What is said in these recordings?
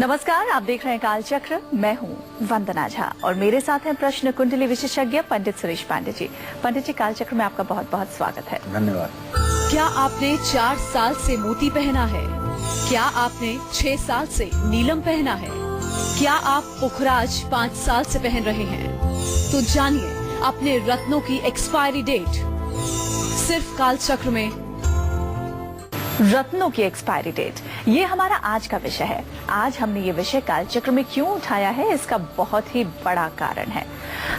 नमस्कार, आप देख रहे हैं कालचक्र। मैं हूं वंदना झा और मेरे साथ हैं प्रश्न कुंडली विशेषज्ञ पंडित सुरेश पांडे जी। पंडित जी, कालचक्र में आपका बहुत बहुत स्वागत है। धन्यवाद। क्या आपने 4 साल से मोती पहना है? क्या आपने 6 साल से नीलम पहना है? क्या आप पुखराज 5 साल से पहन रहे हैं? तो जानिए अपने रत्नों की एक्सपायरी डेट सिर्फ कालचक्र में। रत्नों की एक्सपायरी डेट, ये हमारा आज का विषय है। आज हमने ये विषय कालचक्र में क्यों उठाया है, इसका बहुत ही बड़ा कारण है।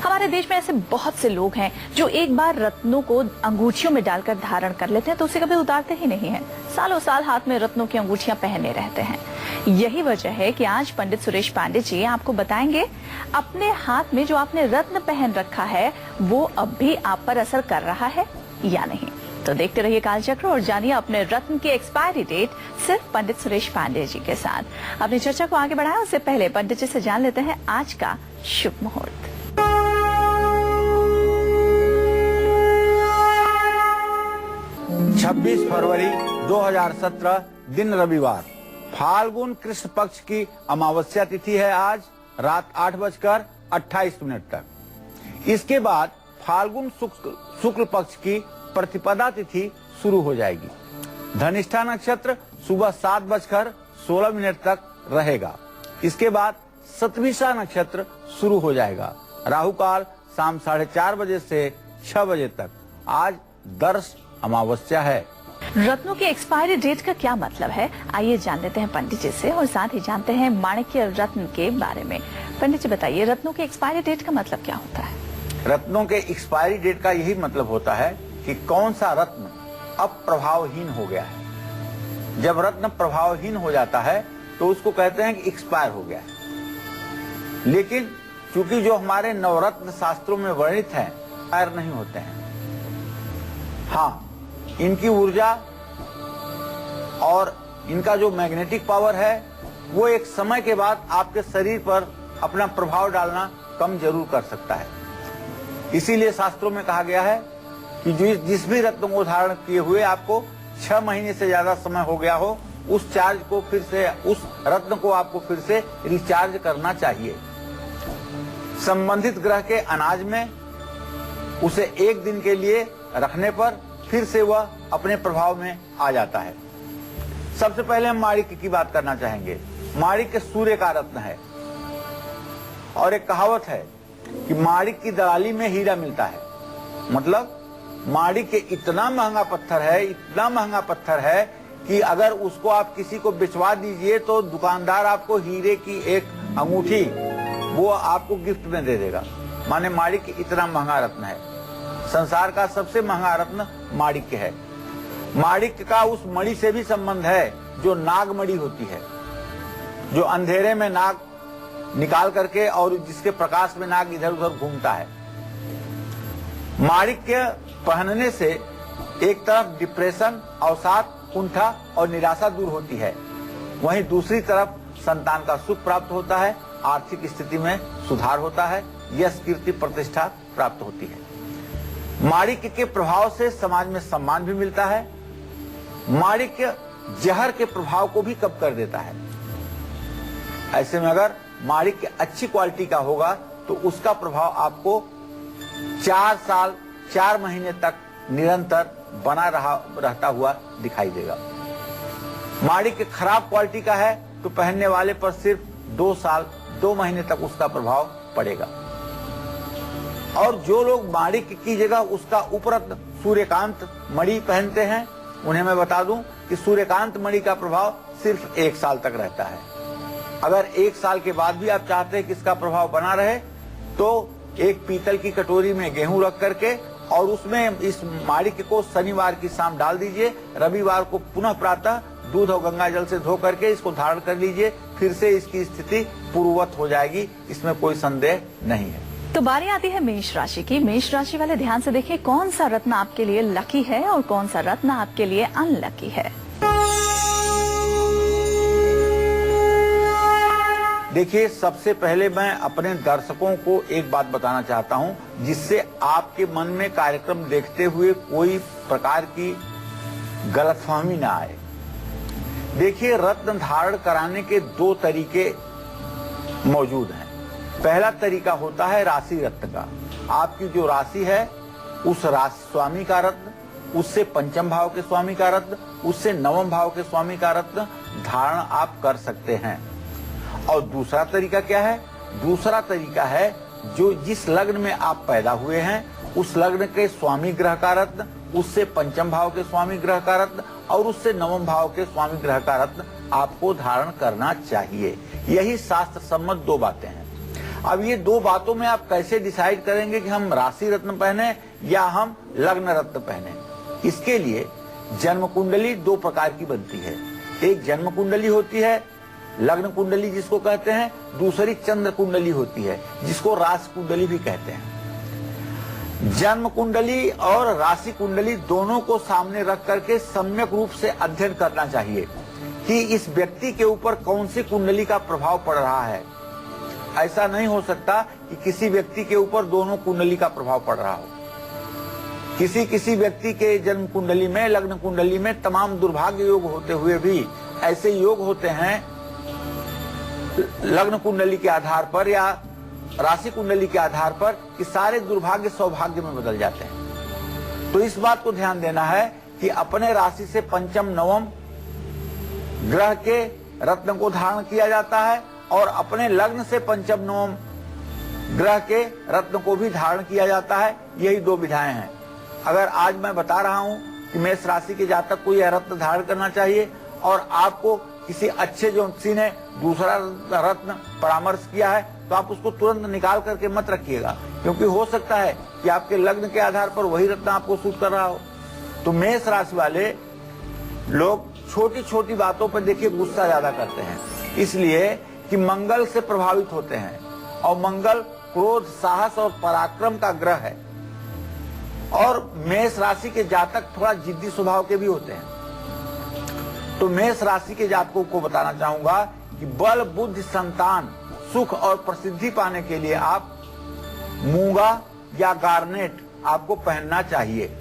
हमारे देश में ऐसे बहुत से लोग हैं जो एक बार रत्नों को अंगूठियों में डालकर धारण कर लेते हैं तो उसे कभी उतारते ही नहीं हैं। सालों साल हाथ में रत्नों की अंगूठियां पहने रहते हैं। यही वजह है कि आज पंडित सुरेश पांडे जी आपको बताएंगे अपने हाथ में जो आपने रत्न पहन रखा है वो अब भी आप पर असर कर रहा है या नहीं। तो देखते रहिए कालचक्र और जानिए अपने रत्न की एक्सपायरी डेट सिर्फ पंडित सुरेश पांडे जी के साथ। अपनी चर्चा को आगे बढ़ाएं उससे पहले पंडित जी से जान लेते हैं आज का शुभ मुहूर्त। 26 फरवरी 2017 दिन रविवार, फाल्गुन कृष्ण पक्ष की अमावस्या तिथि है आज रात 8:28 तक। इसके बाद फाल्गुन शुक्ल पक्ष की प्रतिपदा तिथि शुरू हो जाएगी। धनिष्ठा नक्षत्र सुबह 7:16 तक रहेगा। इसके बाद सतभिषा नक्षत्र शुरू हो जाएगा। राहु काल शाम 4:30 बजे से 6 बजे तक। आज दर्श अमावस्या है। रत्नों की एक्सपायरी डेट का क्या मतलब है, आइए जान लेते हैं पंडित जी से और साथ ही जानते हैं माणिक्य रत्न के बारे में। पंडित जी बताइए, रत्नों की एक्सपायरी डेट का मतलब क्या होता है? रत्नों के एक्सपायरी डेट का यही मतलब होता है कि कौन सा रत्न अब प्रभावहीन हो गया है। जब रत्न प्रभावहीन हो जाता है तो उसको कहते हैं कि एक्सपायर हो गया है। लेकिन चूंकि जो हमारे नवरत्न शास्त्रों में वर्णित हैं, एक्सपायर नहीं होते हैं। हाँ, इनकी ऊर्जा और इनका जो मैग्नेटिक पावर है वो एक समय के बाद आपके शरीर पर अपना प्रभाव डालना कम जरूर कर सकता है। इसीलिए शास्त्रों में कहा गया है कि जिस भी रत्न को धारण किए हुए आपको 6 महीने से ज्यादा समय हो गया हो, उस रत्न को आपको फिर से रिचार्ज करना चाहिए। संबंधित ग्रह के अनाज में उसे 1 दिन के लिए रखने पर फिर से वह अपने प्रभाव में आ जाता है। सबसे पहले हम माणिक्य की बात करना चाहेंगे। माणिक्य सूर्य का रत्न है और एक कहावत है कि माणिक्य की दलाली में हीरा मिलता है। मतलब माणिक्य इतना महंगा पत्थर है कि अगर उसको आप किसी को बेचवा दीजिए तो दुकानदार आपको हीरे की एक अंगूठी वो आपको गिफ्ट में दे देगा। माने माणिक्य इतना महंगा रत्न है। संसार का सबसे महंगा रत्न माणिक्य है। माणिक्य का उस मणि से भी संबंध है जो नागमणि होती है, जो अंधेरे में नाग निकाल करके और जिसके प्रकाश में नाग इधर उधर घूमता है। माणिक्य पहनने से एक तरफ डिप्रेशन, अवसाद, कुंठा और निराशा दूर होती है, वहीं दूसरी तरफ संतान का सुख प्राप्त होता है, आर्थिक स्थिति में सुधार होता है, यश, कीर्ति, प्रतिष्ठा प्राप्त होती है। माणिक्य के प्रभाव से समाज में सम्मान भी मिलता है। माणिक्य जहर के प्रभाव को भी कम कर देता है। ऐसे में अगर माणिक्य अच्छी क्वालिटी का होगा तो उसका प्रभाव आपको 4 साल 4 महीने तक निरंतर बना रहता हुआ दिखाई देगा। माणिक्य खराब क्वालिटी का है तो पहनने वाले पर सिर्फ 2 साल 2 महीने तक उसका प्रभाव पड़ेगा। और जो लोग माणिक्य की जगह उसका उपरत्न सूर्यकांत मणि पहनते हैं, उन्हें मैं बता दूं कि सूर्यकांत मणि का प्रभाव सिर्फ 1 साल तक रहता है। अगर 1 साल के बाद भी आप चाहते हैं कि इसका प्रभाव बना रहे तो एक पीतल की कटोरी में गेहूं रख करके और उसमें इस माणिक्य को शनिवार की शाम डाल दीजिए। रविवार को पुनः प्रातः दूध और गंगा जल से धो करके इसको धारण कर लीजिए। फिर से इसकी स्थिति पूर्ववत हो जाएगी, इसमें कोई संदेह नहीं है। तो बारी आती है मेष राशि की। मेष राशि वाले ध्यान से देखिए कौन सा रत्न आपके लिए लकी है और कौन सा रत्न आपके लिए अनलकी है। देखिए, सबसे पहले मैं अपने दर्शकों को एक बात बताना चाहता हूं जिससे आपके मन में कार्यक्रम देखते हुए कोई प्रकार की गलतफहमी ना आए। देखिए, रत्न धारण कराने के दो तरीके मौजूद हैं। पहला तरीका होता है राशि रत्न का। आपकी जो राशि है उस राशि स्वामी का रत्न, उससे पंचम भाव के स्वामी का रत्न, उससे नवम भाव के स्वामी का रत्न धारण आप कर सकते हैं। और दूसरा तरीका क्या है? दूसरा तरीका है जो जिस लग्न में आप पैदा हुए हैं उस लग्न के स्वामी ग्रह का रत्न, उससे पंचम भाव के स्वामी ग्रह का रत्न और उससे नवम भाव के स्वामी ग्रह का रत्न आपको धारण करना चाहिए। यही शास्त्र सम्मत दो बातें हैं। अब ये दो बातों में आप कैसे डिसाइड करेंगे कि हम राशि रत्न पहने या हम लग्न रत्न पहने? इसके लिए जन्म कुंडली दो प्रकार की बनती है। एक जन्म कुंडली होती है, लग्न कुंडली जिसको कहते हैं, दूसरी चंद्र कुंडली होती है जिसको राशि कुंडली भी कहते हैं। जन्म कुंडली और राशि कुंडली दोनों को सामने रख करके सम्यक रूप से अध्ययन करना चाहिए कि इस व्यक्ति के ऊपर कौन सी कुंडली का प्रभाव पड़ रहा है। ऐसा नहीं हो सकता कि किसी व्यक्ति के ऊपर दोनों कुंडली का प्रभाव पड़ रहा हो। किसी व्यक्ति के जन्म कुंडली में, लग्न कुंडली में तमाम दुर्भाग्य योग होते हुए भी ऐसे योग होते हैं लग्न कुंडली के आधार पर या राशि कुंडली के आधार पर कि सारे दुर्भाग्य सौभाग्य में बदल जाते हैं। तो इस बात को ध्यान देना है कि अपने राशि से पंचम नवम ग्रह के रत्न को धारण किया जाता है और अपने लग्न से पंचम नवम ग्रह के रत्न को भी धारण किया जाता है। यही दो विधाएं हैं। अगर आज मैं बता रहा हूं कि मेष राशि के जातक को यह रत्न धारण करना चाहिए और आपको किसी अच्छे ज्योतिषी ने दूसरा रत्न परामर्श किया है तो आप उसको तुरंत निकाल करके मत रखिएगा, क्योंकि हो सकता है कि आपके लग्न के आधार पर वही रत्न आपको सूट कर रहा हो। तो मेष राशि वाले लोग छोटी छोटी बातों पर देखिए गुस्सा ज्यादा करते हैं, इसलिए कि मंगल से प्रभावित होते हैं और मंगल क्रोध, साहस और पराक्रम का ग्रह है। और मेष राशि के जातक थोड़ा जिद्दी स्वभाव के भी होते हैं। तो मेष राशि के जातकों को बताना चाहूंगा कि बल, बुद्धि, संतान, सुख और प्रसिद्धि पाने के लिए आप मूंगा या गार्नेट आपको पहनना चाहिए।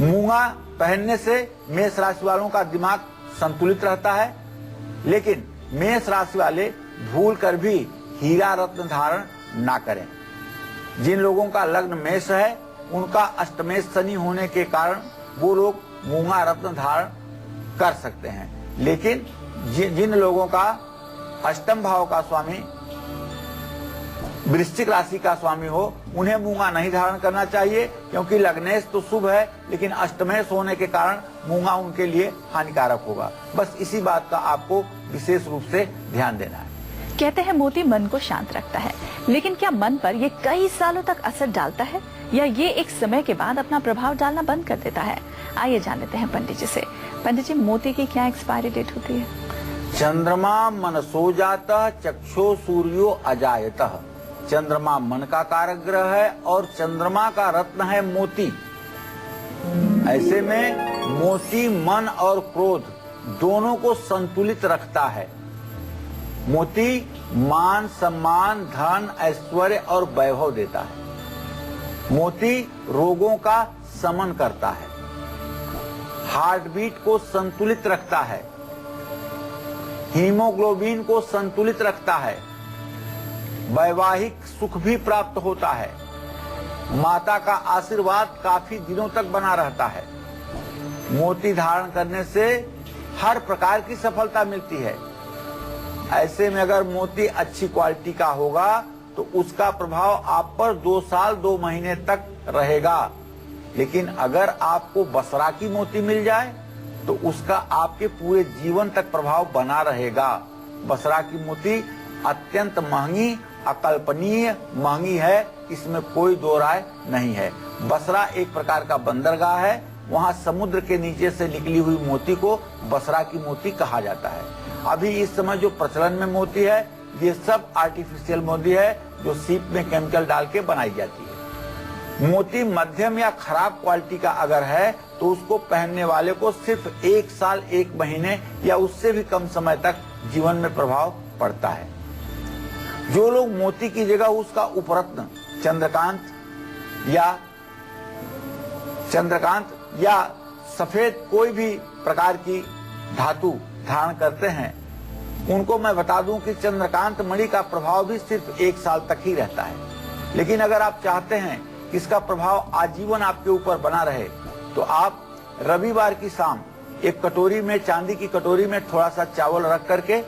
मूंगा पहनने से मेष राशि वालों का दिमाग संतुलित रहता है, लेकिन मेष राशि वाले भूल कर भी हीरा रत्न धारण ना करें। जिन लोगों का लग्न मेष है उनका अष्टमेश शनि होने के कारण वो लोग मूंगा रत्न धारण कर सकते हैं, लेकिन जिन लोगों का अष्टम भाव का स्वामी वृश्चिक राशि का स्वामी हो उन्हें मूंगा नहीं धारण करना चाहिए, क्योंकि लग्नेश तो शुभ है लेकिन अष्टमेश होने के कारण मूंगा उनके लिए हानिकारक होगा। बस इसी बात का आपको विशेष रूप से ध्यान देना है। कहते हैं मोती मन को शांत रखता है, लेकिन क्या मन पर ये कई सालों तक असर डालता है या ये एक समय के बाद अपना प्रभाव डालना बंद कर देता है? आइए जान लेते हैं पंडित जी से। पंडित जी, मोती की क्या एक्सपायरी डेट होती है? चंद्रमा मनसो जाता चक्षो सूर्यो अजायतः। चंद्रमा मन का कारक ग्रह है और चंद्रमा का रत्न है मोती। ऐसे में मोती मन और क्रोध दोनों को संतुलित रखता है। मोती मान, सम्मान, धन, ऐश्वर्य और वैभव देता है। मोती रोगों का शमन करता है, हार्ट बीट को संतुलित रखता है, हीमोग्लोबिन को संतुलित रखता है, वैवाहिक सुख भी प्राप्त होता है, माता का आशीर्वाद काफी दिनों तक बना रहता है। मोती धारण करने से हर प्रकार की सफलता मिलती है। ऐसे में अगर मोती अच्छी क्वालिटी का होगा तो उसका प्रभाव आप पर 2 साल 2 महीने तक रहेगा, लेकिन अगर आपको बसरा की मोती मिल जाए तो उसका आपके पूरे जीवन तक प्रभाव बना रहेगा। बसरा की मोती अत्यंत महंगी, अकल्पनीय महंगी है, इसमें कोई दो राय नहीं है। बसरा एक प्रकार का बंदरगाह है, वहाँ समुद्र के नीचे से निकली हुई मोती को बसरा की मोती कहा जाता है। अभी इस समय जो प्रचलन में मोती है ये सब आर्टिफिशियल मोती है जो सीप में केमिकल डाल के बनाई जाती है। मोती मध्यम या खराब क्वालिटी का अगर है तो उसको पहनने वाले को सिर्फ 1 साल 1 महीने या उससे भी कम समय तक जीवन में प्रभाव पड़ता है। जो लोग मोती की जगह उसका उपरत्न चंद्रकांत या सफेद कोई भी प्रकार की धातु धारण करते हैं उनको मैं बता दूं कि चंद्रकांत मणि का प्रभाव भी सिर्फ 1 साल तक ही रहता है। लेकिन अगर आप चाहते हैं कि इसका प्रभाव आजीवन आपके ऊपर बना रहे तो आप रविवार की शाम एक कटोरी में, चांदी की कटोरी में थोड़ा सा चावल रख करके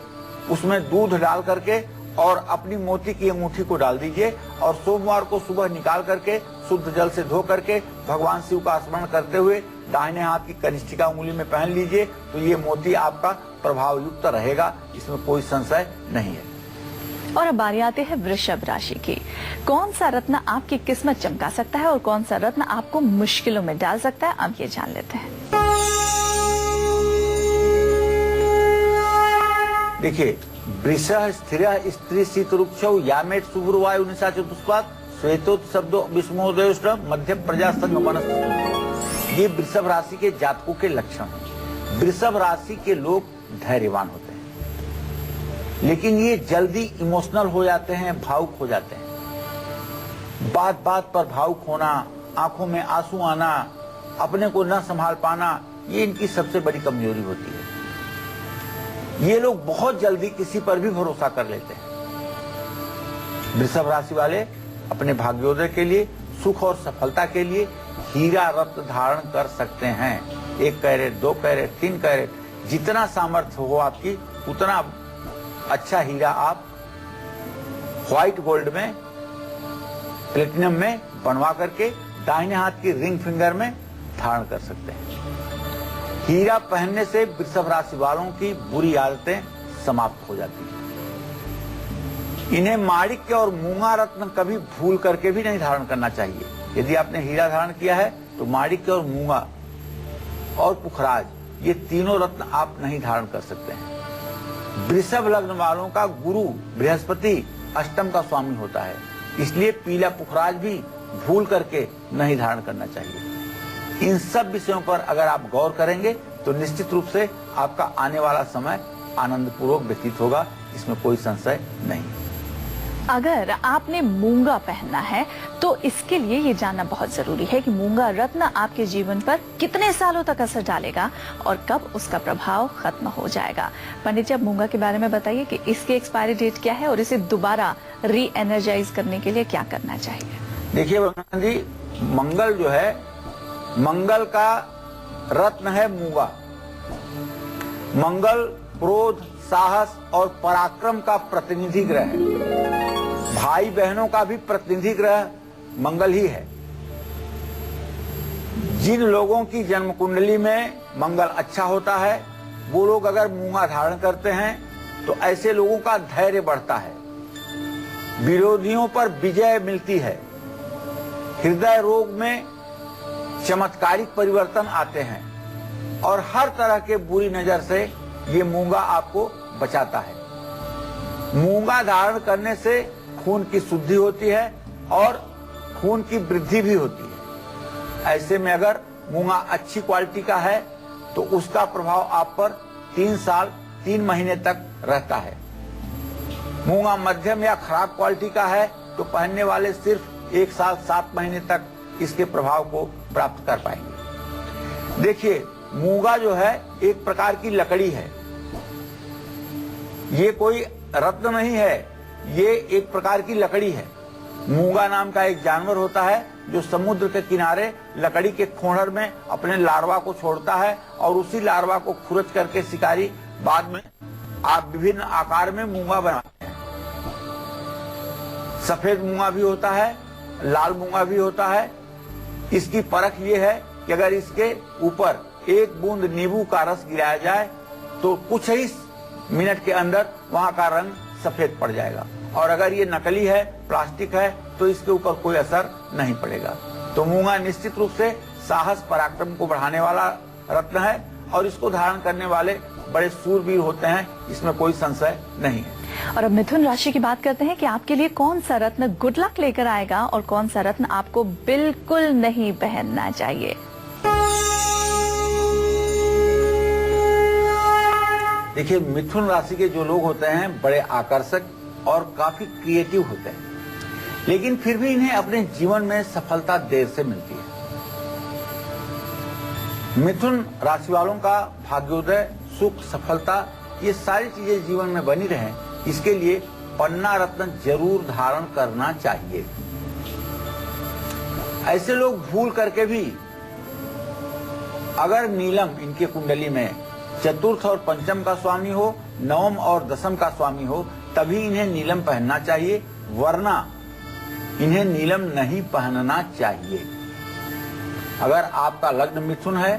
उसमें दूध डाल करके और अपनी मोती की अंगूठी को डाल दीजिए और सोमवार को सुबह निकाल करके शुद्ध जल से धो करके भगवान शिव का स्मरण करते हुए दाहिने हाथ की कनिष्ठिका उंगली में पहन लीजिए तो ये मोती आपका प्रभाव युक्त रहेगा, इसमें कोई संशय नहीं है। और अब बारी आती है वृषभ राशि की। कौन सा रत्न आपकी किस्मत चमका सकता है और कौन सा रत्न आपको मुश्किलों में डाल सकता है, अब ये जान लेते हैं। देखिए, वृषः स्थिरः स्त्री शीतरुक्षौ यामेट शुभ्रवायु निशा चतुष्पाद श्वेतोत शब्दो विस्मोदयोष्ट मध्य प्रजा संगमनस्तु। ये वृषभ राशि के जातकों के लक्षण हैं। वृषभ राशि के लोग धैर्यवान होते हैं, लेकिन ये जल्दी इमोशनल हो जाते हैं, भावुक हो जाते हैं। बात बात पर भावुक होना, आंखों में आंसू आना, अपने को न संभाल पाना, ये इनकी सबसे बड़ी कमजोरी होती है। ये लोग बहुत जल्दी किसी पर भी भरोसा कर लेते हैं। वृषभ राशि वाले अपने भाग्योदय के लिए, सुख और सफलता के लिए हीरा रत्न धारण कर सकते हैं। 1 कैरेट, 2 कैरेट, 3 कैरेट, जितना सामर्थ्य हो आपकी उतना अच्छा हीरा आप व्हाइट गोल्ड में, प्लेटिनम में बनवा करके दाहिने हाथ की रिंग फिंगर में धारण कर सकते हैं। हीरा पहनने से वृषभ राशि वालों की बुरी आदतें समाप्त हो जाती हैं। इन्हें माणिक्य और मूंगा रत्न कभी भूल करके भी नहीं धारण करना चाहिए। यदि आपने हीरा धारण किया है तो माणिक्य और मूंगा और पुखराज, ये तीनों रत्न आप नहीं धारण कर सकते हैं। वृषभ लग्न वालों का गुरु बृहस्पति अष्टम का स्वामी होता है, इसलिए पीला पुखराज भी भूल करके नहीं धारण करना चाहिए। इन सब विषयों पर अगर आप गौर करेंगे तो निश्चित रूप से आपका आने वाला समय आनंदपूर्वक व्यतीत होगा, इसमें कोई संशय नहीं। अगर आपने मूंगा पहनना है तो इसके लिए ये जानना बहुत जरूरी है कि मूंगा रत्न आपके जीवन पर कितने सालों तक असर डालेगा और कब उसका प्रभाव खत्म हो जाएगा। पंडित जी, अब मूंगा के बारे में बताइए कि इसकी एक्सपायरी डेट क्या है और इसे दोबारा री एनर्जाइज करने के लिए क्या करना चाहिए। देखिए भगवान जी, मंगल जो है, मंगल का रत्न है मूंगा। मंगल क्रोध, साहस और पराक्रम का प्रतिनिधि ग्रह है। भाई बहनों का भी प्रतिनिधि ग्रह मंगल ही है। जिन लोगों की जन्म कुंडली में मंगल अच्छा होता है वो लोग अगर मूंगा धारण करते हैं तो ऐसे लोगों का धैर्य बढ़ता है, विरोधियों पर विजय मिलती है, हृदय रोग में चमत्कारिक परिवर्तन आते हैं और हर तरह के बुरी नजर से ये मूंगा आपको बचाता है। मूंगा धारण करने से खून की शुद्धि होती है और खून की वृद्धि भी होती है। ऐसे में अगर मूंगा अच्छी क्वालिटी का है तो उसका प्रभाव आप पर 3 साल 3 महीने तक रहता है। मूंगा मध्यम या खराब क्वालिटी का है तो पहनने वाले सिर्फ 1 साल 7 महीने तक इसके प्रभाव को प्राप्त कर पाएंगे। देखिए, मूंगा जो है एक प्रकार की लकड़ी है, ये कोई रत्न नहीं है, ये एक प्रकार की लकड़ी है। मूंगा नाम का एक जानवर होता है जो समुद्र के किनारे लकड़ी के खोहर में अपने लार्वा को छोड़ता है और उसी लार्वा को खुरच करके शिकारी बाद में आप विभिन्न आकार में मूंगा बनाते हैं। सफेद मूंगा भी होता है, लाल मूंगा भी होता है। इसकी परख ये है कि अगर इसके ऊपर 1 बूंद नींबू का रस गिराया जाए तो कुछ ही मिनट के अंदर वहां का रंग सफेद पड़ जाएगा, और अगर ये नकली है, प्लास्टिक है, तो इसके ऊपर कोई असर नहीं पड़ेगा। तो मूंगा निश्चित रूप से साहस पराक्रम को बढ़ाने वाला रत्न है और इसको धारण करने वाले बड़े सूरवीर होते हैं, इसमें कोई संशय नहीं है। और अब मिथुन राशि की बात करते हैं कि आपके लिए कौन सा रत्न गुड लक लेकर आएगा और कौन सा रत्न आपको बिल्कुल नहीं पहनना चाहिए। देखिए, मिथुन राशि के जो लोग होते हैं बड़े आकर्षक और काफी क्रिएटिव होते हैं, लेकिन फिर भी इन्हें अपने जीवन में सफलता देर से मिलती है। मिथुन राशि वालों का भाग्योदय सुख, सफलता, ये सारी चीजें जीवन में बनी रहें, इसके लिए पन्ना रत्न जरूर धारण करना चाहिए। ऐसे लोग भूल करके भी अगर नीलम इनके कुंडली में चतुर्थ और पंचम का स्वामी हो, नवम और दसम का स्वामी हो, तभी इन्हें नीलम पहनना चाहिए, वरना इन्हें नीलम नहीं पहनना चाहिए। अगर आपका लग्न मिथुन है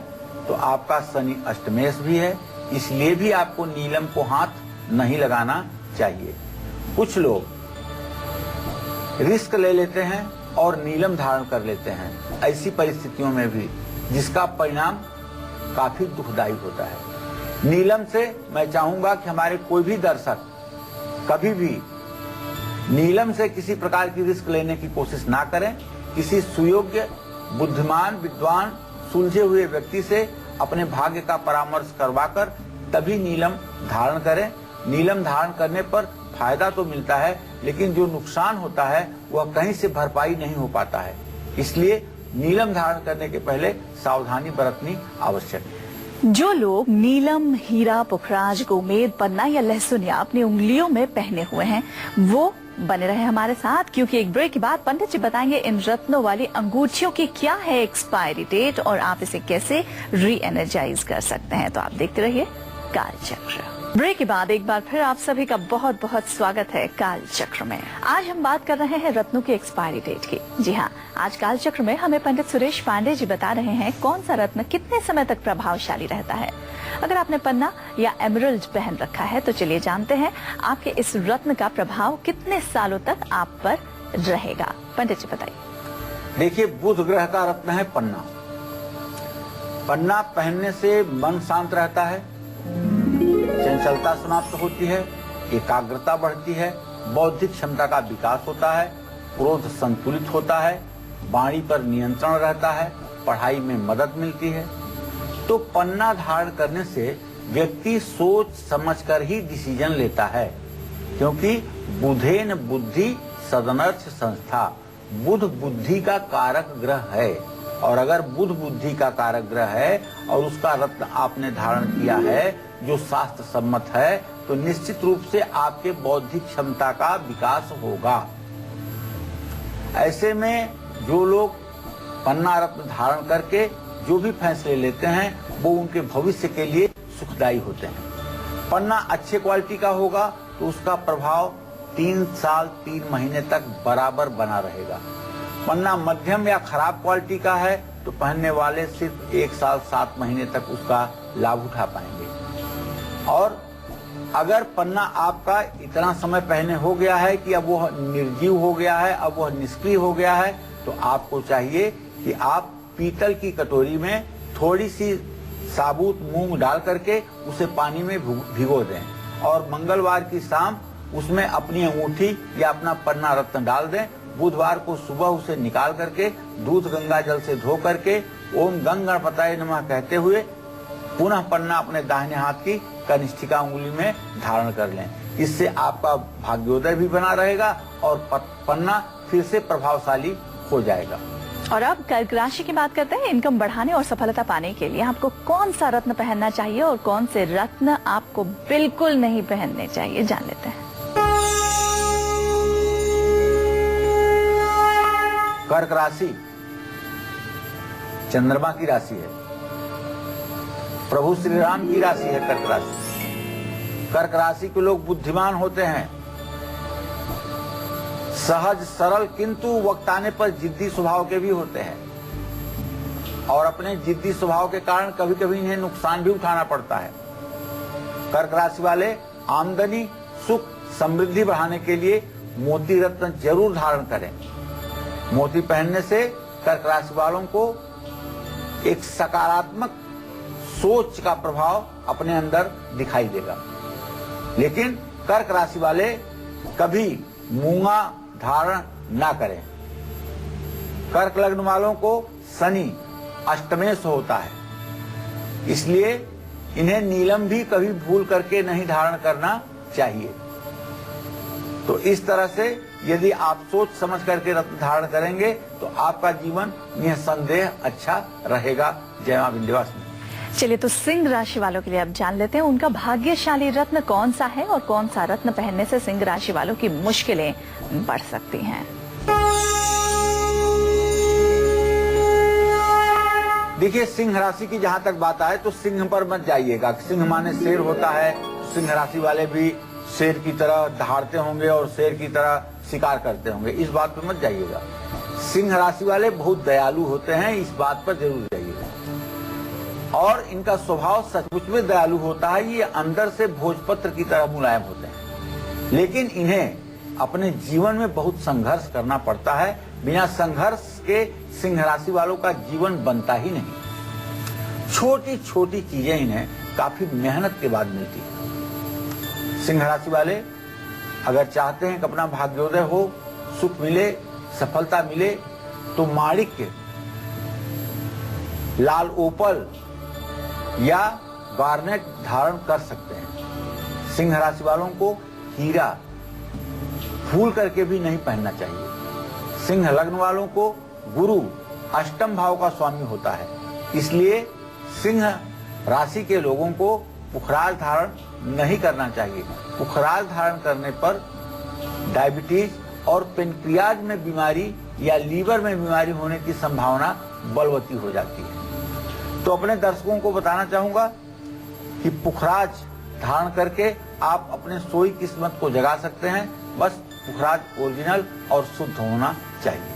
तो आपका शनि अष्टमेश भी है, इसलिए भी आपको नीलम को हाथ नहीं लगाना चाहिए। कुछ लोग रिस्क ले लेते हैं और नीलम धारण कर लेते हैं, ऐसी परिस्थितियों में भी, जिसका परिणाम काफी दुखदायी होता है। नीलम से मैं चाहूंगा कि हमारे कोई भी दर्शक कभी भी नीलम से किसी प्रकार की रिस्क लेने की कोशिश ना करें। किसी सुयोग्य, बुद्धिमान, विद्वान, सुलझे हुए व्यक्ति से अपने भाग्य का परामर्श करवाकर तभी नीलम धारण करें। नीलम धारण करने पर फायदा तो मिलता है, लेकिन जो नुकसान होता है वह कहीं से भरपाई नहीं हो पाता है। इसलिए नीलम धारण करने के पहले सावधानी बरतनी आवश्यक है। जो लोग नीलम, हीरा, पुखराज, गोमेद, पन्ना या लहसुन या अपनी उंगलियों में पहने हुए हैं, वो बने रहे हमारे साथ, क्योंकि एक ब्रेक के बाद पंडित जी बताएंगे इन रत्नों वाली अंगूठियों की क्या है एक्सपायरी डेट और आप इसे कैसे री एनर्जाइज कर सकते हैं। तो आप देखते रहिए कालचक्र। ब्रेक के बाद एक बार फिर आप सभी का बहुत बहुत स्वागत है कालचक्र में। आज हम बात कर रहे हैं रत्नों की एक्सपायरी डेट की। जी हाँ, आज कालचक्र में हमें पंडित सुरेश पांडे जी बता रहे हैं कौन सा रत्न कितने समय तक प्रभावशाली रहता है। अगर आपने पन्ना या एमरल्ड पहन रखा है तो चलिए जानते हैं आपके इस रत्न का प्रभाव कितने सालों तक आप पर रहेगा। पंडित जी बताइए। देखिए, बुध ग्रह का रत्न है पन्ना। पन्ना पहनने से मन शांत रहता है, चंचलता समाप्त होती है, एकाग्रता बढ़ती है, बौद्धिक क्षमता का विकास होता है, क्रोध संतुलित होता है, वाणी पर नियंत्रण रहता है, पढ़ाई में मदद मिलती है। तो पन्ना धारण करने से व्यक्ति सोच समझकर ही डिसीजन लेता है, क्योंकि बुधेन बुद्धि सदनर्थ संस्था, बुध बुद्धि का कारक ग्रह है। और अगर बुध बुद्धि का कारक ग्रह है और उसका रत्न आपने धारण किया है जो शास्त्र सम्मत है, तो निश्चित रूप से आपके बौद्धिक क्षमता का विकास होगा। ऐसे में जो लोग पन्ना रत्न धारण करके जो भी फैसले लेते हैं वो उनके भविष्य के लिए सुखदायी होते हैं। पन्ना अच्छे क्वालिटी का होगा तो उसका प्रभाव 3 साल 3 महीने तक बराबर बना रहेगा। पन्ना मध्यम या खराब क्वालिटी का है तो पहनने वाले सिर्फ 1 साल 7 महीने तक उसका लाभ उठा पाएंगे। और अगर पन्ना आपका इतना समय पहने हो गया है कि अब वह निर्जीव हो गया है, अब वह निष्क्रिय हो गया है, तो आपको चाहिए कि आप पीतल की कटोरी में थोड़ी सी साबुत मूंग डाल करके उसे पानी में भिगो दें और मंगलवार की शाम उसमें अपनी अंगूठी या अपना पन्ना रत्न डाल दें। बुधवार को सुबह उसे निकाल करके दूध गंगा जल से धो करके ओम गंग गणपताय नमः कहते हुए पुनः पन्ना अपने दाहिने हाथ की कनिष्ठिका उंगली में धारण कर लें। इससे आपका भाग्योदय भी बना रहेगा और पन्ना फिर से प्रभावशाली हो जाएगा। और अब कर्क राशि की बात करते हैं। इनकम बढ़ाने और सफलता पाने के लिए आपको कौन सा रत्न पहनना चाहिए और कौन से रत्न आपको बिल्कुल नहीं पहनने चाहिए, जान लेते हैं। कर्क राशि चंद्रमा की राशि है, प्रभु श्री राम की राशि है कर्क राशि। कर्क राशि के लोग बुद्धिमान होते हैं, सहज सरल, किंतु वक्त आने पर जिद्दी स्वभाव के भी होते हैं और अपने जिद्दी स्वभाव के कारण कभी कभी इन्हें नुकसान भी उठाना पड़ता है। कर्क राशि वाले आमदनी, सुख, समृद्धि बढ़ाने के लिए मोती रत्न जरूर धारण करें। मोती पहनने से कर्क राशि वालों को एक सकारात्मक सोच का प्रभाव अपने अंदर दिखाई देगा। लेकिन कर्क राशि वाले कभी मूंगा धारण ना करें। कर्क लग्न वालों को शनि अष्टमेश होता है, इसलिए इन्हें नीलम भी कभी भूल करके नहीं धारण करना चाहिए। तो इस तरह से यदि आप सोच समझ करके रत्न धारण करेंगे तो आपका जीवन निसंदेह अच्छा रहेगा। जय मां विंध्यवासिनी। चलिए तो सिंह राशि वालों के लिए अब जान लेते हैं उनका भाग्यशाली रत्न कौन सा है और कौन सा रत्न पहनने से सिंह राशि वालों की मुश्किलें बढ़ सकती हैं। देखिए, सिंह राशि की जहां तक बात आए तो सिंह पर मत जाइएगा। सिंह माने शेर होता है, सिंह राशि वाले भी शेर की तरह दहाड़ते होंगे और शेर की तरह शिकार करते होंगे, इस बात पर मत जाइएगा। सिंह राशि वाले बहुत दयालु होते हैं, इस बात पर जरूर जाइएगा। और इनका स्वभाव सचमुच में दयालु होता है, ये अंदर से भोजपत्र की तरह मुलायम होते हैं, लेकिन इन्हें अपने जीवन में बहुत संघर्ष करना पड़ता है। बिना संघर्ष के सिंह राशि वालों का जीवन बनता ही नहीं। छोटी छोटी चीजें इन्हें काफी मेहनत के बाद मिलती है। सिंह राशि वाले अगर चाहते हैं कि अपना भाग्योदय हो, सुख मिले, सफलता मिले, तो माणिक्य, लाल ओपल या गार्नेट धारण कर सकते हैं। सिंह राशि वालों को हीरा भूल करके भी नहीं पहनना चाहिए। सिंह लग्न वालों को गुरु अष्टम भाव का स्वामी होता है, इसलिए सिंह राशि के लोगों को पुखराज धारण नहीं करना चाहिए। पुखराज धारण करने पर डायबिटीज और पेनक्रियाज में बीमारी या लीवर में बीमारी होने की संभावना बलवती हो जाती है। तो अपने दर्शकों को बताना चाहूंगा कि पुखराज धारण करके आप अपने सोई किस्मत को जगा सकते हैं। बस पुखराज ओरिजिनल और शुद्ध होना चाहिए।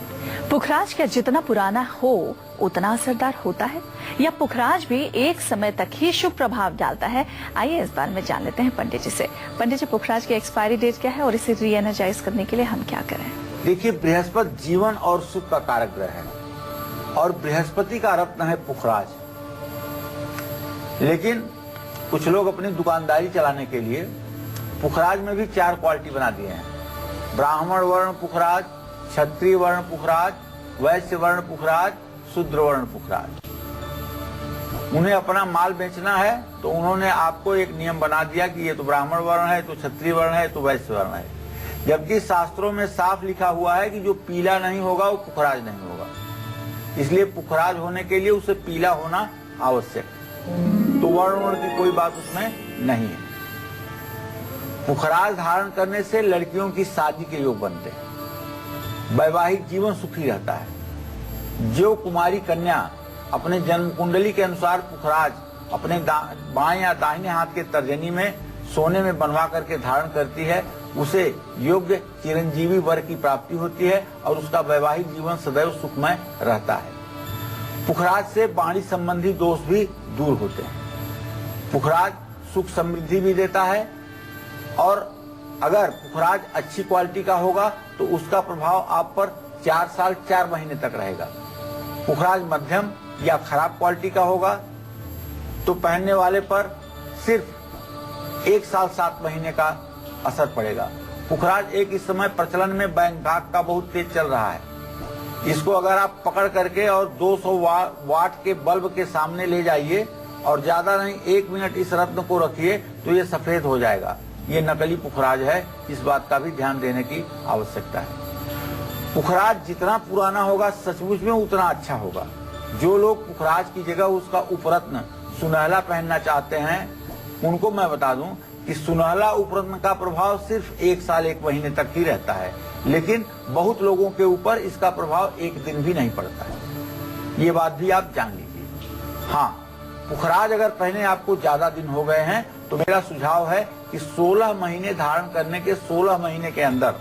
पुखराज क्या जितना पुराना हो उतना असरदार होता है, या पुखराज भी एक समय तक ही शुभ प्रभाव डालता है? आइए इस बारे में जान लेते हैं पंडित जी से। पंडित जी, पुखराज की एक्सपायरी डेट क्या है और इसे री एनर्जाइज करने के लिए हम क्या करें? देखिए, बृहस्पति जीवन और सुख का कारक ग्रह है और बृहस्पति का रत्न है पुखराज। लेकिन कुछ लोग अपनी दुकानदारी चलाने के लिए पुखराज में भी 4 क्वालिटी बना दिए हैं। ब्राह्मण वर्ण पुखराज, क्षत्रिय वर्ण पुखराज, वैश्य वर्ण पुखराज, शूद्र वर्ण पुखराज। उन्हें अपना माल बेचना है तो उन्होंने आपको एक नियम बना दिया कि ये तो ब्राह्मण वर्ण है, तो क्षत्रिय वर्ण है, तो वैश्य वर्ण है, जबकि शास्त्रों में साफ लिखा हुआ है कि जो पीला नहीं होगा वो पुखराज नहीं होगा। इसलिए पुखराज होने के लिए उसे पीला होना आवश्यक है, तो वर्ण की कोई बात उसमें नहीं है। पुखराज धारण करने से लड़कियों की शादी के योग बनते हैं, वैवाहिक जीवन सुखी रहता है। जो कुमारी कन्या अपने जन्म कुंडली के अनुसार पुखराज अपने बाएं या दाहिने हाथ के तर्जनी में सोने में बनवा करके धारण करती है, उसे योग्य चिरंजीवी वर की प्राप्ति होती है और उसका वैवाहिक जीवन सदैव सुखमय रहता है। पुखराज से वाणी संबंधी दोष भी दूर होते हैं। पुखराज सुख समृद्धि भी देता है और अगर पुखराज अच्छी क्वालिटी का होगा तो उसका प्रभाव आप पर 4 साल 4 महीने तक रहेगा। पुखराज मध्यम या खराब क्वालिटी का होगा तो पहनने वाले पर सिर्फ 1 साल 7 महीने का असर पड़ेगा। पुखराज एक इस समय प्रचलन में बैंकॉक का बहुत तेज चल रहा है। इसको अगर आप पकड़ करके और 200 वाट के बल्ब के सामने ले जाइए और ज्यादा नहीं 1 मिनट इस रत्न को रखिए तो ये सफेद हो जाएगा। ये नकली पुखराज है, इस बात का भी ध्यान देने की आवश्यकता है। पुखराज जितना पुराना होगा सचमुच में उतना अच्छा होगा। जो लोग पुखराज की जगह उसका उपरत्न सुनहला पहनना चाहते हैं उनको मैं बता दूं कि सुनहला उपरत्न का प्रभाव सिर्फ 1 साल 1 महीने तक ही रहता है, लेकिन बहुत लोगों के ऊपर इसका प्रभाव 1 दिन भी नहीं पड़ता है। ये बात भी आप जान लीजिए। हाँ, पुखराज अगर पहने आपको ज्यादा दिन हो गए हैं तो मेरा सुझाव है कि 16 महीने धारण करने के 16 महीने के अंदर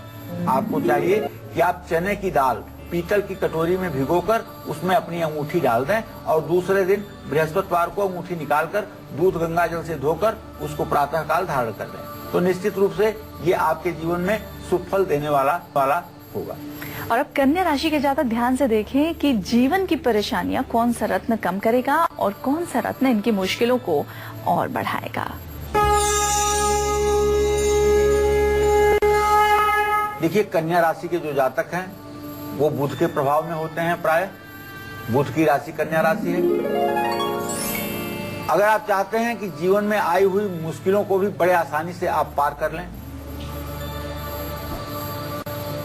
आपको चाहिए कि आप चने की दाल पीतल की कटोरी में भिगोकर उसमें अपनी अंगूठी डाल दें और दूसरे दिन बृहस्पतिवार को अंगूठी निकालकर दूध गंगा जल से धोकर उसको प्रातः काल धारण कर दें, तो निश्चित रूप से ये आपके जीवन में सुख फल देने वाला होगा। और अब कन्या राशि के ज्यादा ध्यान से देखें कि जीवन की परेशानियां कौन सा रत्न कम करेगा और कौन सा रत्न इनकी मुश्किलों को और बढ़ाएगा। देखिए, कन्या राशि के जो जातक हैं वो बुध के प्रभाव में होते हैं। प्राय बुध की राशि कन्या राशि है। अगर आप चाहते हैं कि जीवन में आई हुई मुश्किलों को भी बड़े आसानी से आप पार कर लें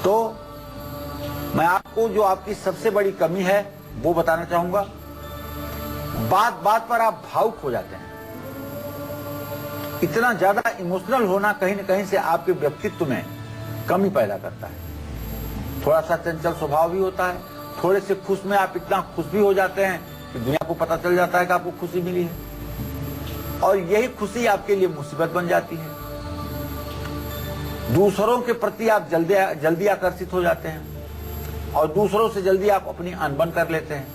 तो मैं आपको जो आपकी सबसे बड़ी कमी है वो बताना चाहूंगा। बात बात पर आप भावुक हो जाते हैं। इतना ज्यादा इमोशनल होना कहीं न कहीं से आपके व्यक्तित्व में कमी पैदा करता है। थोड़ा सा चंचल स्वभाव भी होता है। थोड़े से खुश में आप इतना खुश भी हो जाते हैं कि दुनिया को पता चल जाता है कि आपको खुशी मिली है, और यही खुशी आपके लिए मुसीबत बन जाती है। दूसरों के प्रति आप जल्दी आकर्षित हो जाते हैं और दूसरों से जल्दी आप अपनी अनबन कर लेते हैं।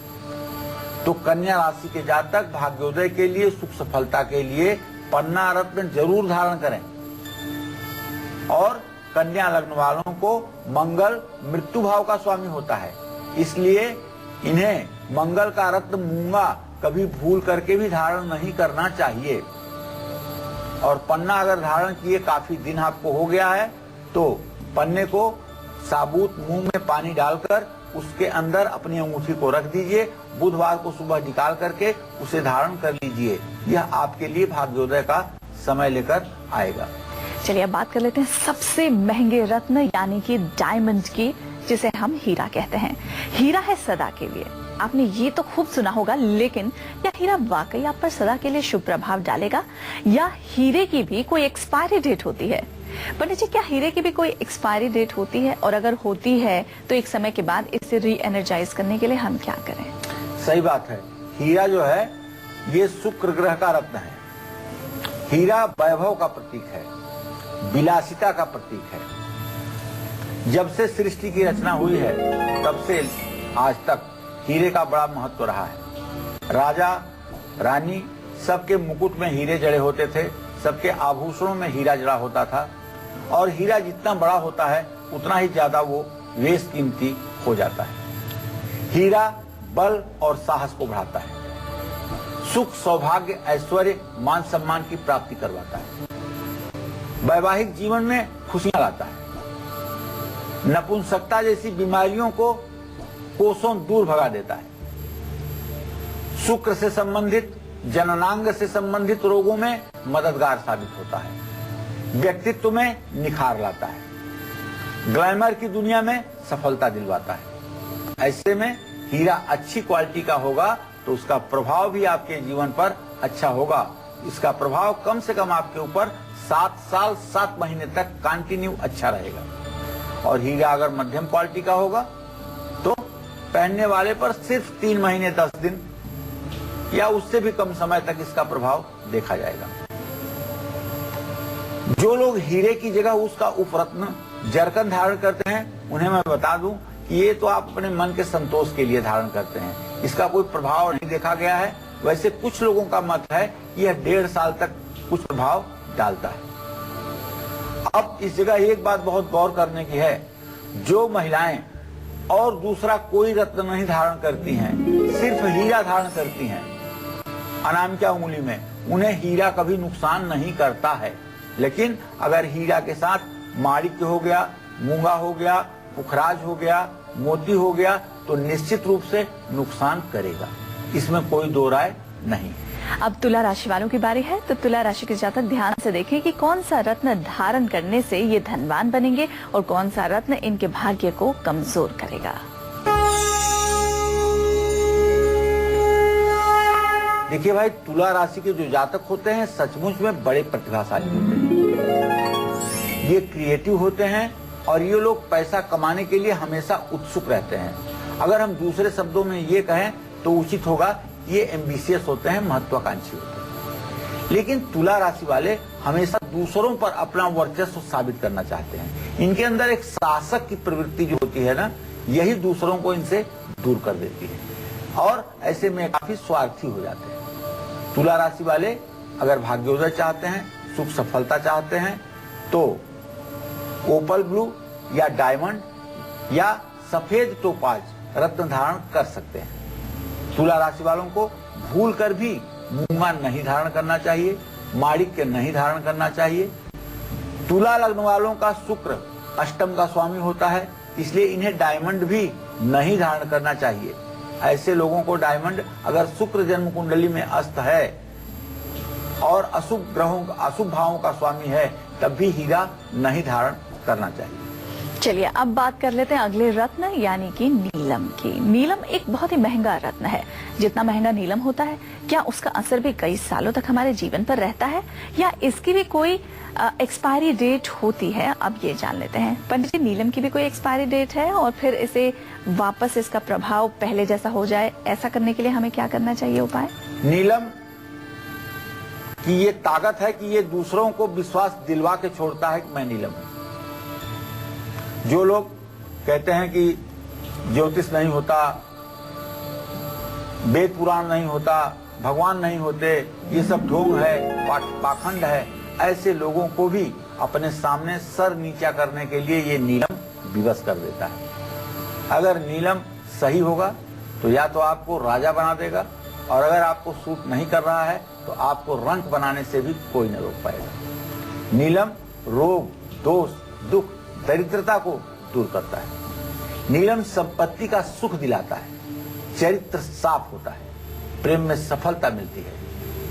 तो कन्या राशि के जातक भाग्योदय के लिए, सुख सफलता के लिए पन्ना रत्न जरूर धारण करें। और कन्या लग्न वालों को मंगल मृत्यु भाव का स्वामी होता है, इसलिए इन्हें मंगल का रत्न मूंगा कभी भूल करके भी धारण नहीं करना चाहिए। और पन्ना अगर धारण किए काफी दिन आपको हो गया है तो पन्ने को साबुत मुंह में पानी डालकर उसके अंदर अपनी अंगूठी को रख दीजिए। बुधवार को सुबह निकाल करके उसे धारण कर लीजिए। यह आपके लिए भाग्योदय का समय लेकर आएगा। चलिए अब बात कर लेते हैं सबसे महंगे रत्न यानी कि डायमंड की, जिसे हम हीरा कहते हैं। हीरा है सदा के लिए। आपने ये तो खूब सुना होगा, लेकिन क्या हीरा वाकई आप पर सदा के लिए शुभ प्रभाव डालेगा, या हीरे की भी कोई एक्सपायरी डेट होती है? पंडित जी, क्या हीरे की भी कोई एक्सपायरी डेट होती है, और अगर होती है तो एक समय के बाद इसे री एनर्जाइज करने के लिए हम क्या करें? सही बात है। हीरा जो है ये शुक्र ग्रह का रत्न है। हीरा वैभव का प्रतीक है, विलासिता का प्रतीक है। जब से सृष्टि की रचना हुई है तब से आज तक हीरे का बड़ा महत्व रहा है। राजा रानी सबके मुकुट में हीरे जड़े होते थे, सबके आभूषणों में हीरा जड़ा होता था, और हीरा जितना बड़ा होता है उतना ही ज्यादा वो बेश कीमती हो जाता है। हीरा बल और साहस को बढ़ाता है, सुख सौभाग्य ऐश्वर्य मान सम्मान की प्राप्ति करवाता है, वैवाहिक जीवन में खुशियां लाता है, नपुंसकता जैसी बीमारियों को कोसों दूर भगा देता है, शुक्र से संबंधित जननांग से संबंधित रोगों में मददगार साबित होता है, व्यक्तित्व में निखार लाता है, ग्लैमर की दुनिया में सफलता दिलवाता है। ऐसे में हीरा अच्छी क्वालिटी का होगा तो उसका प्रभाव भी आपके जीवन पर अच्छा होगा। इसका प्रभाव कम से कम आपके ऊपर 7 साल 7 महीने तक कंटिन्यू अच्छा रहेगा। और हीरा अगर मध्यम क्वालिटी का होगा तो पहनने वाले पर सिर्फ 3 महीने 10 दिन या उससे भी कम समय तक इसका प्रभाव देखा जाएगा। जो लोग हीरे की जगह उसका उपरत्न जरकन धारण करते हैं, उन्हें मैं बता दूं कि ये तो आप अपने मन के संतोष के लिए धारण करते हैं, इसका कोई प्रभाव नहीं देखा गया है। वैसे कुछ लोगों का मत है कि यह 1.5 साल तक कुछ प्रभाव डालता है। अब इस जगह एक बात बहुत गौर करने की है, जो महिलाएं और दूसरा कोई रत्न नहीं धारण करती हैं, सिर्फ हीरा धारण करती हैं अनामिका उंगली में, उन्हें हीरा कभी नुकसान नहीं करता है। लेकिन अगर हीरा के साथ माणिक्य हो गया, मूंगा हो गया, पुखराज हो गया, मोती हो गया तो निश्चित रूप से नुकसान करेगा, इसमें कोई दो राय नहीं। अब तुला राशि वालों की बारी है, तो तुला राशि के जातक ध्यान से देखें कि कौन सा रत्न धारण करने से ये धनवान बनेंगे और कौन सा रत्न इनके भाग्य को कमजोर करेगा। देखिए भाई, तुला राशि के जो जातक होते हैं सचमुच में बड़े प्रतिभाशाली होते हैं। ये क्रिएटिव होते हैं और ये लोग पैसा कमाने के लिए हमेशा उत्सुक रहते हैं। अगर हम दूसरे शब्दों में ये कहें तो उचित होगा, ये एम्बिशियस होते हैं, महत्वाकांक्षी होते हैं। लेकिन तुला राशि वाले हमेशा दूसरों पर अपना वर्चस्व साबित करना चाहते हैं। इनके अंदर एक शासक की प्रवृत्ति जो होती है ना, यही दूसरों को इनसे दूर कर देती है और ऐसे में काफी स्वार्थी हो जाते हैं। तुला राशि वाले अगर भाग्योदय चाहते हैं, सुख सफलता चाहते हैं, तो ओपल ब्लू या डायमंड या सफेद टोपाज रत्न धारण कर सकते हैं। तुला राशि वालों को भूल कर भी मूंगा नहीं धारण करना चाहिए, माणिक्य नहीं धारण करना चाहिए। तुला लग्न वालों का शुक्र अष्टम का स्वामी होता है, इसलिए इन्हें डायमंड भी नहीं धारण करना चाहिए। ऐसे लोगों को डायमंड अगर शुक्र जन्म कुंडली में अस्त है और अशुभ ग्रहों अशुभ भावों का स्वामी है, तब भी हीरा नहीं धारण करना चाहिए। चलिए अब बात कर लेते हैं अगले रत्न यानी कि नीलम की। नीलम एक बहुत ही महंगा रत्न है। जितना महंगा नीलम होता है, क्या उसका असर भी कई सालों तक हमारे जीवन पर रहता है या इसकी भी कोई एक्सपायरी डेट होती है? अब ये जान लेते हैं। पंडित जी, नीलम की भी कोई एक्सपायरी डेट है और फिर इसे वापस इसका प्रभाव पहले जैसा हो जाए, ऐसा करने के लिए हमें क्या करना चाहिए उपाय? नीलम की ये ताकत है कि ये दूसरों को विश्वास दिलवा के छोड़ता है कि मैं नीलम हूं। जो लोग कहते हैं कि ज्योतिष नहीं होता, वेद पुराण नहीं होता, भगवान नहीं होते, ये सब ढोंग है, पाखंड है, ऐसे लोगों को भी अपने सामने सर नीचा करने के लिए ये नीलम विवश कर देता है। अगर नीलम सही होगा तो या तो आपको राजा बना देगा, और अगर आपको सूट नहीं कर रहा है तो आपको रंक बनाने से भी कोई न रोक पाएगा। नीलम रोग, दोष, दुख, दरिद्रता को दूर करता है। नीलम संपत्ति का सुख दिलाता है, चरित्र साफ होता है, प्रेम में सफलता मिलती है,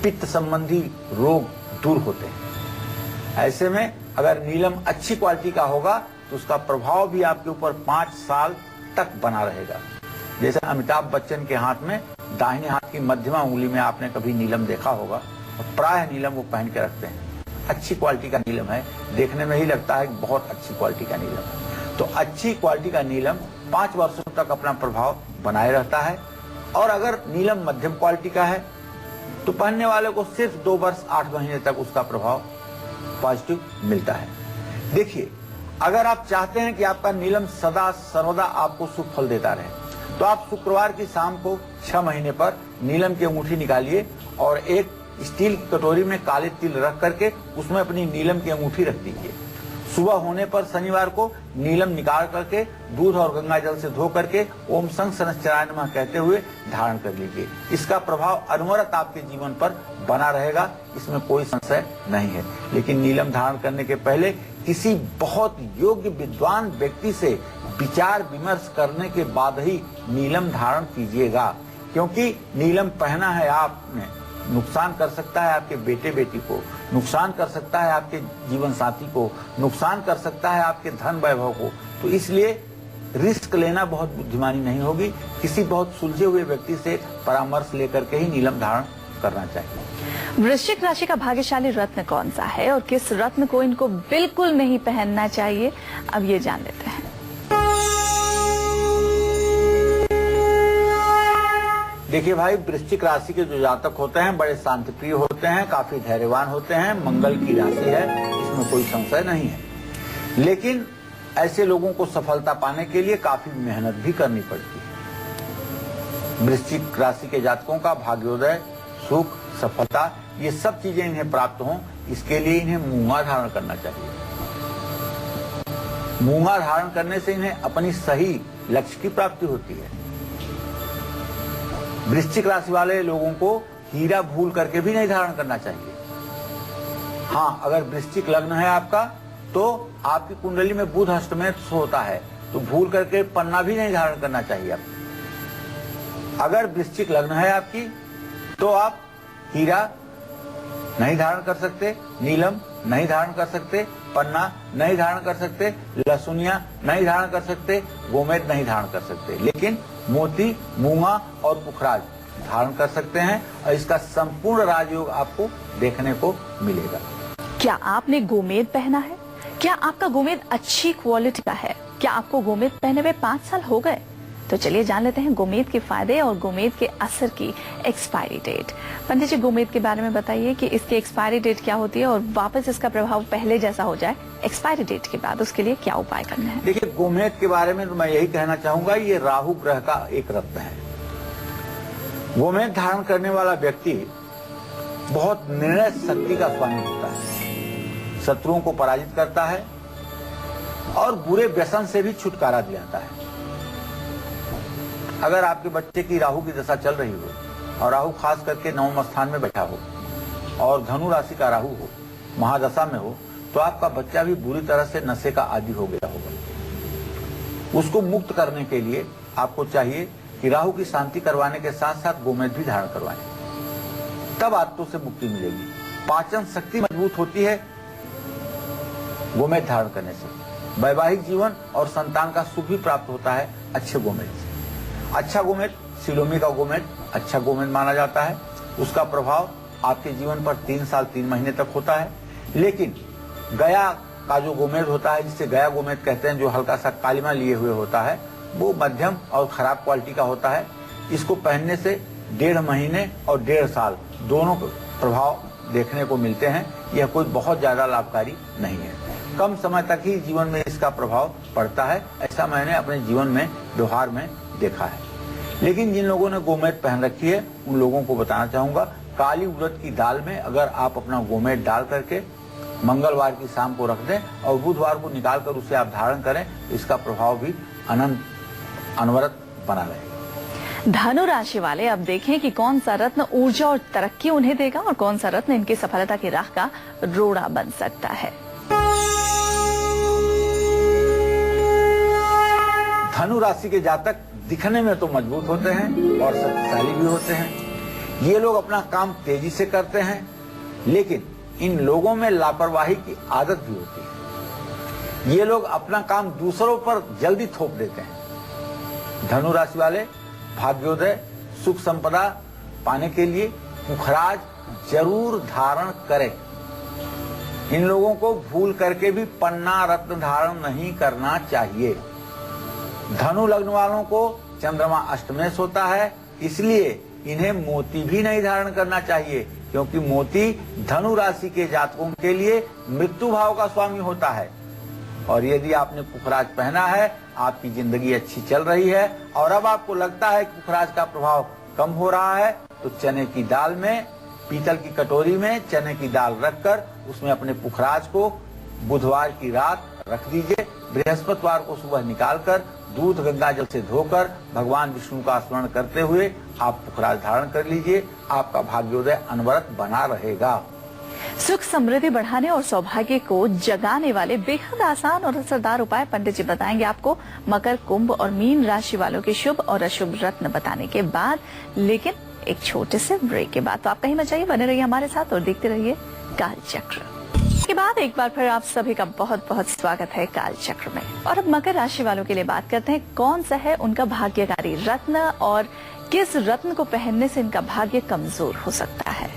पित्त संबंधी रोग दूर होते हैं। ऐसे में अगर नीलम अच्छी क्वालिटी का होगा तो उसका प्रभाव भी आपके ऊपर 5 साल तक बना रहेगा। जैसे अमिताभ बच्चन के हाथ में दाहिने हाथ की मध्यमा उंगली में आपने कभी नीलम देखा होगा, और प्रायः नीलम वो पहन के रखते हैं। अच्छी क्वालिटी का नीलम है, देखने में ही लगता है कि बहुत अच्छी क्वालिटी का नीलम है। तो अच्छी क्वालिटी का नीलम 5 वर्षों तक अपना प्रभाव बनाए रहता है। और अगर नीलम मध्यम क्वालिटी का है तो पहनने वाले को सिर्फ 2 वर्ष 8 महीने तक उसका प्रभाव पॉजिटिव मिलता है। देखिए, अगर आप चाहते हैं कि आपका नीलम सदा सर्वदा आपको सुख फल देता रहे तो आप शुक्रवार की शाम को 6 महीने पर नीलम की अंगूठी निकालिए और एक स्टील की कटोरी में काले तिल रख करके उसमें अपनी नीलम की अंगूठी रख दीजिए। सुबह होने पर शनिवार को नीलम निकाल करके दूध और गंगा जल से धो करके ओम संग शनश्चराय नमः कहते हुए धारण कर लीजिए। इसका प्रभाव अनवरत आपके जीवन पर बना रहेगा, इसमें कोई संशय नहीं है। लेकिन नीलम धारण करने के पहले किसी बहुत योग्य विद्वान व्यक्ति से विचार विमर्श करने के बाद ही नीलम धारण कीजिएगा, क्योंकि नीलम पहना है आपने, नुकसान कर सकता है आपके बेटे बेटी को, नुकसान कर सकता है आपके जीवन साथी को, नुकसान कर सकता है आपके धन वैभव को। तो इसलिए रिस्क लेना बहुत बुद्धिमानी नहीं होगी। किसी बहुत सुलझे हुए व्यक्ति से परामर्श लेकर के ही नीलम धारण करना चाहिए। वृश्चिक राशि का भाग्यशाली रत्न कौन सा है और किस रत्न को इनको बिल्कुल नहीं पहनना चाहिए, अब ये जान लेते हैं। देखिए भाई, वृश्चिक राशि के जो जातक होते हैं बड़े शांतिप्रिय होते हैं, काफी धैर्यवान होते हैं, मंगल की राशि है, इसमें कोई संशय नहीं है। लेकिन ऐसे लोगों को सफलता पाने के लिए काफी मेहनत भी करनी पड़ती है। वृश्चिक राशि के जातकों का भाग्योदय, सुख, सफलता, ये सब चीजें इन्हें प्राप्त हों, इसके लिए इन्हें मूंगा धारण करना चाहिए। मूंगा धारण करने से इन्हें अपनी सही लक्ष्य की प्राप्ति होती है। वृश्चिक राशि वाले लोगों को हीरा भूल करके भी नहीं धारण करना चाहिए। हाँ, अगर वृश्चिक लग्न है आपका तो आपकी कुंडली में बुध अष्टमेश होता है, तो भूल करके पन्ना भी नहीं धारण करना चाहिए आपको। अगर वृश्चिक लग्न है आपकी तो आप हीरा नहीं धारण कर सकते, नीलम नहीं धारण कर सकते, पन्ना नहीं धारण कर सकते, लहसुनिया नहीं धारण कर सकते, गोमेद नहीं धारण कर सकते, लेकिन मोती, मूंगा और पुखराज धारण कर सकते हैं और इसका संपूर्ण राजयोग आपको देखने को मिलेगा। क्या आपने गोमेद पहना है? क्या आपका गोमेद अच्छी क्वालिटी का है? क्या आपको गोमेद पहने हुए 5 साल हो गए? तो चलिए जान लेते हैं गोमेद के फायदे और गोमेद के असर की एक्सपायरी डेट। पंडित जी, गोमेद के बारे में बताइए कि इसकी एक्सपायरी डेट क्या होती है और वापस इसका प्रभाव पहले जैसा हो जाए एक्सपायरी डेट के बाद, उसके लिए क्या उपाय करना है? देखिए, गोमेद के बारे में तो मैं यही कहना चाहूंगा, ये राहु ग्रह का एक रत्न है। गोमेद धारण करने वाला व्यक्ति बहुत निर्णय शक्ति का स्वामी होता है, शत्रुओं को पराजित करता है और बुरे व्यसन से भी छुटकारा दिलाता है। अगर आपके बच्चे की राहु की दशा चल रही हो और राहु खास करके 9वें स्थान में बैठा हो और धनु राशि का राहु हो, महादशा में हो, तो आपका बच्चा भी बुरी तरह से नशे का आदी हो गया होगा। उसको मुक्त करने के लिए आपको चाहिए कि राहु की शांति करवाने के साथ साथ गोमेद भी धारण करवाएं, तब आत्तों से मुक्ति मिलेगी। पाचन शक्ति मजबूत होती है गोमेद धारण करने से। वैवाहिक जीवन और संतान का सुख भी प्राप्त होता है अच्छे गोमेद से। अच्छा गोमेद सिलोमी का गोमेद अच्छा गोमेद माना जाता है। उसका प्रभाव आपके जीवन पर 3 साल 3 महीने तक होता है। लेकिन गया का जो गोमेद होता है, जिसे गया गोमेद कहते हैं, जो हल्का सा कालिमा लिए हुए होता है, वो मध्यम और खराब क्वालिटी का होता है। इसको पहनने से 1.5 महीने और 1.5 साल दोनों प्रभाव देखने को मिलते हैं। यह कोई बहुत ज्यादा लाभकारी नहीं है। कम समय तक ही जीवन में इसका प्रभाव पड़ता है। ऐसा मैंने अपने जीवन में व्यवहार में देखा है। लेकिन जिन लोगों ने गोमेद पहन रखी है उन लोगों को बताना चाहूंगा, काली उड़द की दाल में अगर आप अपना गोमेद डाल करके मंगलवार की शाम को रख दें और बुधवार को निकाल कर उसे आप धारण करें तो इसका प्रभाव भी अनंत अनवरत बना रहेगा। धनु राशि वाले अब देखें कि कौन सा रत्न ऊर्जा और तरक्की उन्हें देगा और कौन सा रत्न इनकी सफलता की राह का रोड़ा बन सकता है। धनु राशि के जातक दिखने में तो मजबूत होते हैं और शक्तिशाली भी होते हैं। ये लोग अपना काम तेजी से करते हैं, लेकिन इन लोगों में लापरवाही की आदत भी होती है। ये लोग अपना काम दूसरों पर जल्दी थोप देते हैं। धनु राशि वाले भाग्योदय सुख संपदा पाने के लिए पुखराज जरूर धारण करें। इन लोगों को भूल करके भी पन्ना रत्न धारण नहीं करना चाहिए। धनु लग्न वालों को चंद्रमा अष्टमेश होता है, इसलिए इन्हें मोती भी नहीं धारण करना चाहिए, क्योंकि मोती धनु राशि के जातकों के लिए मृत्यु भाव का स्वामी होता है। और यदि आपने पुखराज पहना है, आपकी जिंदगी अच्छी चल रही है और अब आपको लगता है कि पुखराज का प्रभाव कम हो रहा है, तो चने की दाल में, पीतल की कटोरी में चने की दाल रखकर उसमें अपने पुखराज को बुधवार की रात रख दीजिए। बृहस्पतिवार को सुबह निकालकर दूध गंगा जल से धोकर भगवान विष्णु का स्मरण करते हुए आप पुखराज धारण कर लीजिए। आपका भाग्योदय अनवरत बना रहेगा। सुख समृद्धि बढ़ाने और सौभाग्य को जगाने वाले बेहद आसान और असरदार उपाय पंडित जी बताएंगे आपको मकर, कुंभ और मीन राशि वालों के शुभ और अशुभ रत्न बताने के बाद। लेकिन एक छोटे से ब्रेक के बाद, तो आप कहीं मत जाइए, बने रहिए हमारे साथ और देखते रहिए कालचक्र। के बाद एक बार फिर आप सभी का बहुत बहुत स्वागत है कालचक्र में। और अब मकर राशि वालों के लिए बात करते हैं, कौन सा है उनका भाग्यकारी रत्न और किस रत्न को पहनने से इनका भाग्य कमजोर हो सकता है।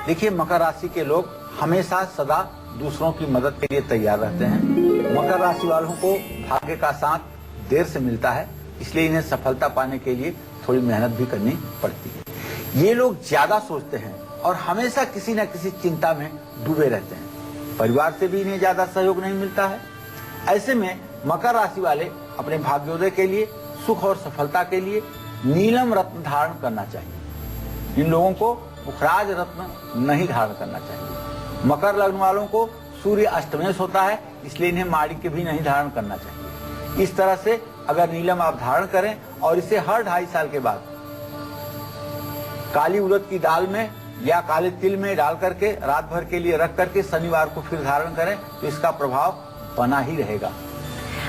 देखिए, मकर राशि के लोग हमेशा सदा दूसरों की मदद के लिए तैयार रहते हैं। मकर राशि वालों को भाग्य का साथ देर से मिलता है, इसलिए इन्हें सफलता पाने के लिए थोड़ी मेहनत भी करनी पड़ती है। ये लोग ज्यादा सोचते हैं और हमेशा किसी न किसी चिंता में डूबे रहते हैं। परिवार से भी इन्हें ज्यादा सहयोग नहीं मिलता है। ऐसे में मकर राशि वाले अपने भाग्योदय के लिए, सुख और सफलता के लिए नीलम रत्न धारण करना चाहिए। इन लोगों को पुखराज रत्न नहीं धारण करना चाहिए। मकर लग्न वालों को सूर्य अष्टमेश होता है, इसलिए इन्हें माणिक्य भी नहीं धारण करना चाहिए। इस तरह से अगर नीलम आप धारण करें और इसे हर 2.5 साल के बाद काली उड़द की दाल में या काले तिल में डाल करके रात भर के लिए रख करके शनिवार को फिर धारण करें तो इसका प्रभाव बना ही रहेगा।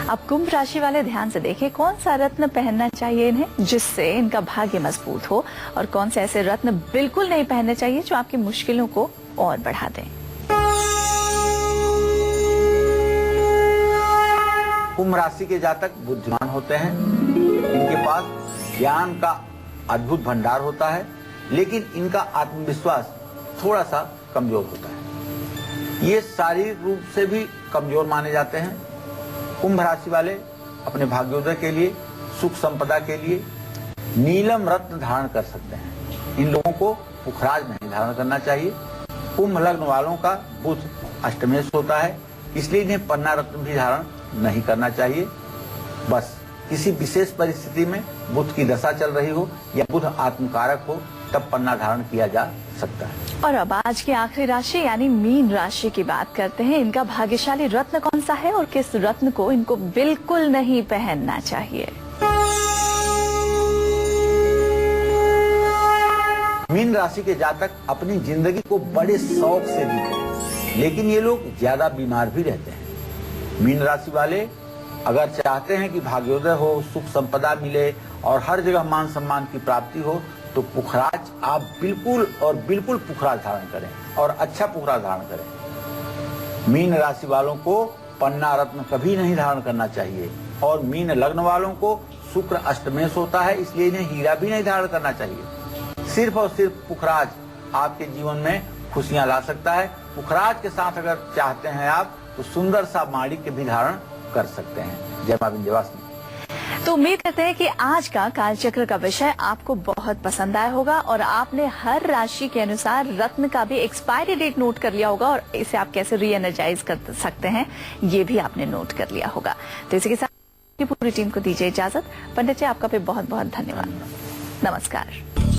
अब कुंभ राशि वाले ध्यान से देखें, कौन सा रत्न पहनना चाहिए इन्हें जिससे इनका भाग्य मजबूत हो और कौन से ऐसे रत्न बिल्कुल नहीं पहनने चाहिए जो आपकी मुश्किलों को और बढ़ा दें। कुंभ राशि के जातक बुद्धिमान होते हैं। इनके पास ज्ञान का अद्भुत भंडार होता है, लेकिन इनका आत्मविश्वास थोड़ा सा कमजोर होता है। ये शारीरिक रूप से भी कमजोर माने जाते हैं। कुंभ राशि वाले अपने भाग्योदय के लिए, सुख संपदा के लिए नीलम रत्न धारण कर सकते हैं। इन लोगों को पुखराज नहीं धारण करना चाहिए। कुंभ लग्न वालों का बुध अष्टमेश होता है, इसलिए इन्हें पन्ना रत्न भी धारण नहीं करना चाहिए। बस किसी विशेष परिस्थिति में बुध की दशा चल रही हो या बुध आत्मकारक हो, तब पन्ना धारण किया जा सकता है। और अब आज की आखिरी राशि यानी मीन राशि की बात करते हैं। इनका भाग्यशाली रत्न कौन सा है और किस रत्न को इनको बिल्कुल नहीं पहनना चाहिए। मीन राशि के जातक अपनी जिंदगी को बड़े शौक से जीते हैं, लेकिन ये लोग ज्यादा बीमार भी रहते हैं। मीन राशि वाले अगर चाहते हैं कि भाग्योदय हो, सुख संपदा मिले और हर जगह मान सम्मान की प्राप्ति हो, तो तो पुखराज आप बिल्कुल और बिल्कुल पुखराज धारण करें और अच्छा पुखराज धारण करें। मीन राशि वालों को पन्ना रत्न कभी नहीं धारण करना चाहिए और मीन लग्न वालों को शुक्र अष्टमेश होता है, इसलिए इन्हें हीरा भी नहीं धारण करना चाहिए। सिर्फ और सिर्फ पुखराज आपके जीवन में खुशियां ला सकता है। पुखराज के साथ अगर चाहते हैं आप तो सुंदर सा माणिक्य भी धारण कर सकते हैं। जय मां विंध्यवासिनी। तो उम्मीद करते हैं कि आज का कालचक्र का विषय आपको बहुत पसंद आया होगा और आपने हर राशि के अनुसार रत्न का भी एक्सपायरी डेट नोट कर लिया होगा और इसे आप कैसे री एनर्जाइज कर सकते हैं ये भी आपने नोट कर लिया होगा। तो इसी के साथ पूरी टीम को दीजिए इजाजत। पंडित जी आपका भी बहुत बहुत धन्यवाद। नमस्कार।